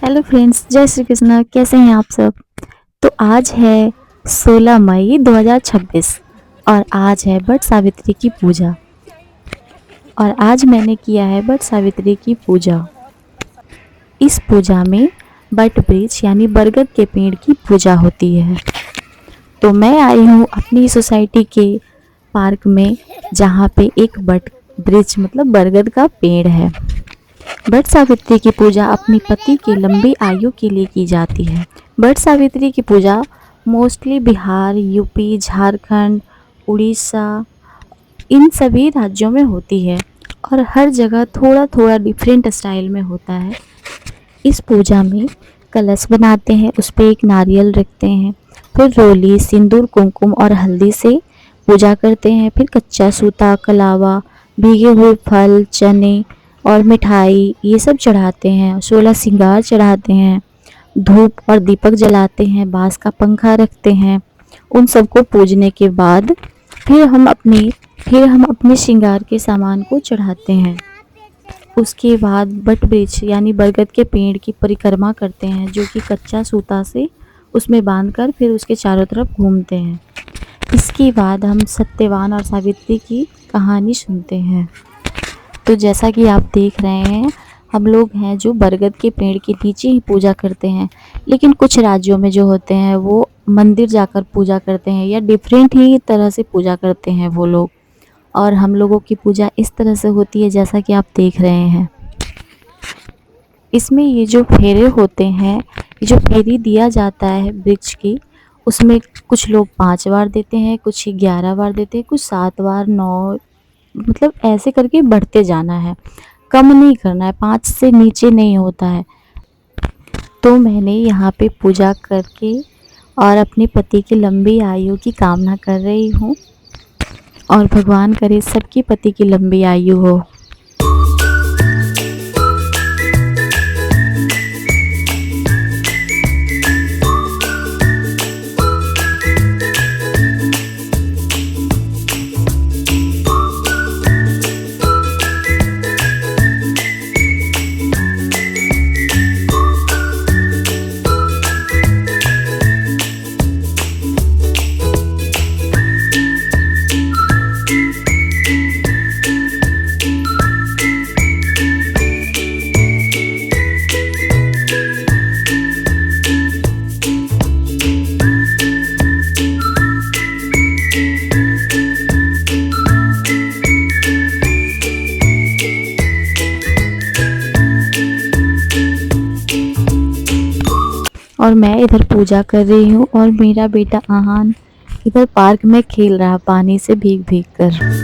Hello friends, जय श्री कृष्णा। कैसे हैं आप सब? तो आज है 16 मई 2026 और आज है बट सावित्री की पूजा। और आज मैंने किया है बट सावित्री की पूजा। इस पूजा में बट वृक्ष यानी बरगद के पेड़ की पूजा होती है। तो मैं आई हूँ अपनी सोसाइटी के पार्क में, जहाँ पे एक बट वृक्ष मतलब बरगद का पेड़ है। बट सावित्री की पूजा अपने पति की लंबी आयु के लिए की जाती है। बट सावित्री की पूजा मोस्टली बिहार, यूपी, झारखंड, उड़ीसा इन सभी राज्यों में होती है और हर जगह थोड़ा थोड़ा डिफरेंट स्टाइल में होता है। इस पूजा में कलश बनाते हैं, उस पर एक नारियल रखते हैं, फिर रोली, सिंदूर, कुमकुम और हल्दी से पूजा करते हैं। फिर कच्चा सूता, कलावा, भीगे हुए फल, चने और मिठाई ये सब चढ़ाते हैं। 16 श्रृंगार चढ़ाते हैं, धूप और दीपक जलाते हैं, बांस का पंखा रखते हैं। उन सबको पूजने के बाद फिर हम अपने श्रृंगार के सामान को चढ़ाते हैं। उसके बाद बट वृक्ष यानी बरगद के पेड़ की परिक्रमा करते हैं, जो कि कच्चा सूता से उसमें बांधकर फिर उसके चारों तरफ घूमते हैं। इसके बाद हम सत्यवान और सावित्री की कहानी सुनते हैं। तो जैसा कि आप देख रहे हैं, हम लोग हैं जो बरगद के पेड़ के नीचे ही पूजा करते हैं। लेकिन कुछ राज्यों में जो होते हैं वो मंदिर जाकर पूजा करते हैं या डिफरेंट ही तरह से पूजा करते हैं वो लोग। और हम लोगों की पूजा इस तरह से होती है जैसा कि आप देख रहे हैं। इसमें ये जो फेरे होते हैं, ये जो फेरी दिया जाता है वृक्ष की, उसमें कुछ लोग 5 बार देते हैं, कुछ 11 बार देते हैं, कुछ 7 बार, 9, मतलब ऐसे करके बढ़ते जाना है, कम नहीं करना है, 5 से नीचे नहीं होता है। तो मैंने यहाँ पे पूजा करके और अपने पति की लंबी आयु की कामना कर रही हूँ और भगवान करे सबकी पति की लंबी आयु हो। और मैं इधर पूजा कर रही हूँ और मेरा बेटा आहान इधर पार्क में खेल रहा पानी से भीग भीग कर।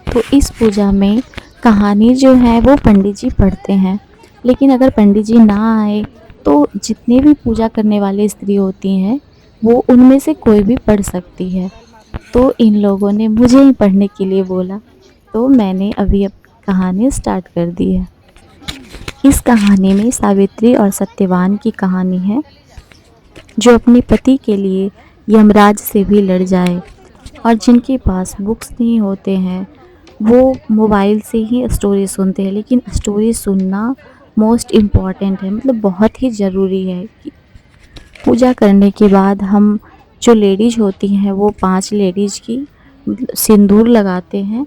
तो इस पूजा में कहानी जो है वो पंडित जी पढ़ते हैं। लेकिन अगर पंडित जी ना आए तो जितने भी पूजा करने वाली स्त्री होती हैं वो उनमें से कोई भी पढ़ सकती है। तो इन लोगों ने मुझे ही पढ़ने के लिए बोला, तो मैंने अभी अब कहानी स्टार्ट कर दी है। इस कहानी में सावित्री और सत्यवान की कहानी है, जो अपने पति के लिए यमराज से भी लड़ जाए और जिनके पास बुक्स नहीं होते हैं वो मोबाइल से ही स्टोरी सुनते हैं। लेकिन स्टोरी सुनना मोस्ट इम्पॉर्टेंट है, मतलब बहुत ही ज़रूरी है। कि पूजा करने के बाद हम जो लेडीज़ होती हैं वो 5 लेडीज़ की मतलब सिंदूर लगाते हैं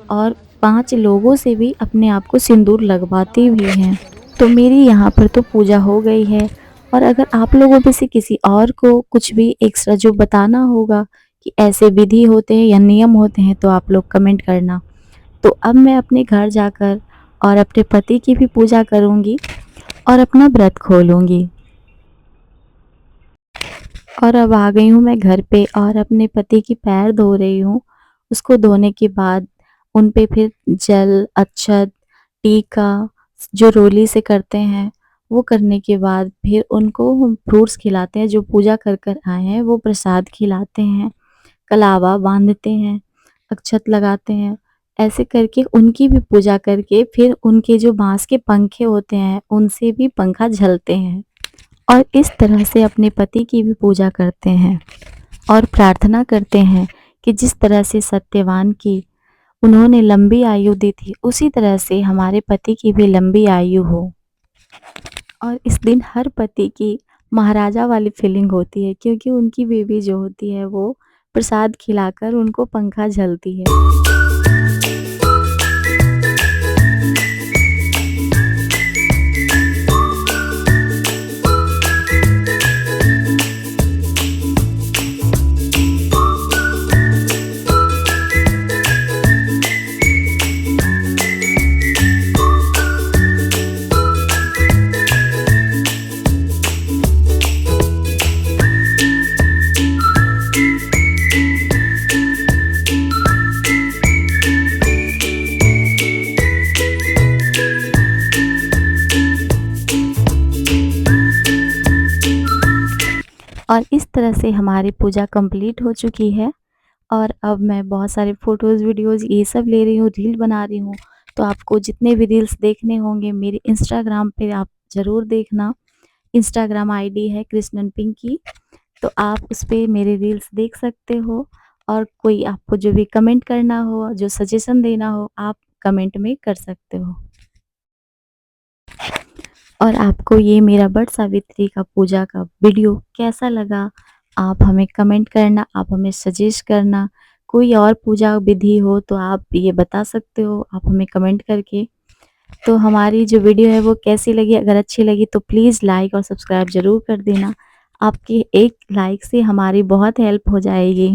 और 5 लोगों से भी अपने आप को सिंदूर लगवाती भी हैं। तो मेरी यहाँ पर तो पूजा हो गई है। और अगर आप लोगों में से किसी और को कुछ भी एक्स्ट्रा जो बताना होगा कि ऐसे विधि होते हैं या नियम होते हैं, तो आप लोग कमेंट करना। तो अब मैं अपने घर जाकर और अपने पति की भी पूजा करूँगी और अपना व्रत खोलूँगी। और अब आ गई हूँ मैं घर पे और अपने पति की पैर धो रही हूँ। उसको धोने के बाद उन पे फिर जल, अक्षत, टीका जो रोली से करते हैं वो करने के बाद फिर उनको हम फ्रूट्स खिलाते हैं, जो पूजा कर कर आए हैं वो प्रसाद खिलाते हैं, कलावा बाँधते हैं, अक्षत लगाते हैं। ऐसे करके उनकी भी पूजा करके फिर उनके जो बाँस के पंखे होते हैं, उनसे भी पंखा झलते हैं और इस तरह से अपने पति की भी पूजा करते हैं और प्रार्थना करते हैं कि जिस तरह से सत्यवान की उन्होंने लंबी आयु दी थी, उसी तरह से हमारे पति की भी लंबी आयु हो। और इस दिन हर पति की महाराजा वाली फीलिंग होती है, क्योंकि उनकी बीवी जो होती है वो प्रसाद खिलाकर उनको पंखा झलती है। और इस तरह से हमारी पूजा कंप्लीट हो चुकी है और अब मैं बहुत सारे फ़ोटोज़, वीडियोज़ ये सब ले रही हूँ, रील बना रही हूँ। तो आपको जितने भी रील्स देखने होंगे मेरे इंस्टाग्राम पे आप ज़रूर देखना। इंस्टाग्राम आईडी है कृष्णन पिंकी, तो आप उस पे मेरे रील्स देख सकते हो और कोई आपको जो भी कमेंट करना हो, जो सजेशन देना हो, आप कमेंट में कर सकते हो। और आपको ये मेरा वट सावित्री का पूजा का वीडियो कैसा लगा, आप हमें कमेंट करना, आप हमें सजेस्ट करना। कोई और पूजा विधि हो तो आप ये बता सकते हो, आप हमें कमेंट करके। तो हमारी जो वीडियो है वो कैसी लगी, अगर अच्छी लगी तो प्लीज़ लाइक और सब्सक्राइब ज़रूर कर देना। आपकी एक लाइक से हमारी बहुत हेल्प हो जाएगी।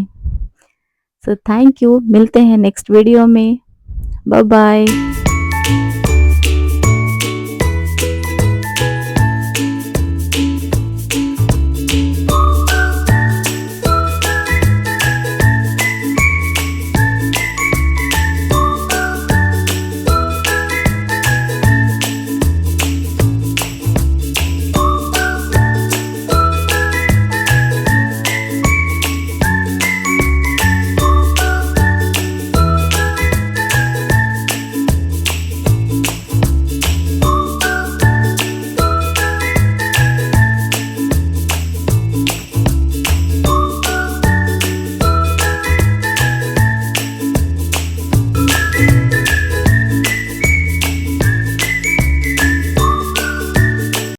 सो थैंक यू, मिलते हैं नेक्स्ट वीडियो में। Bye bye.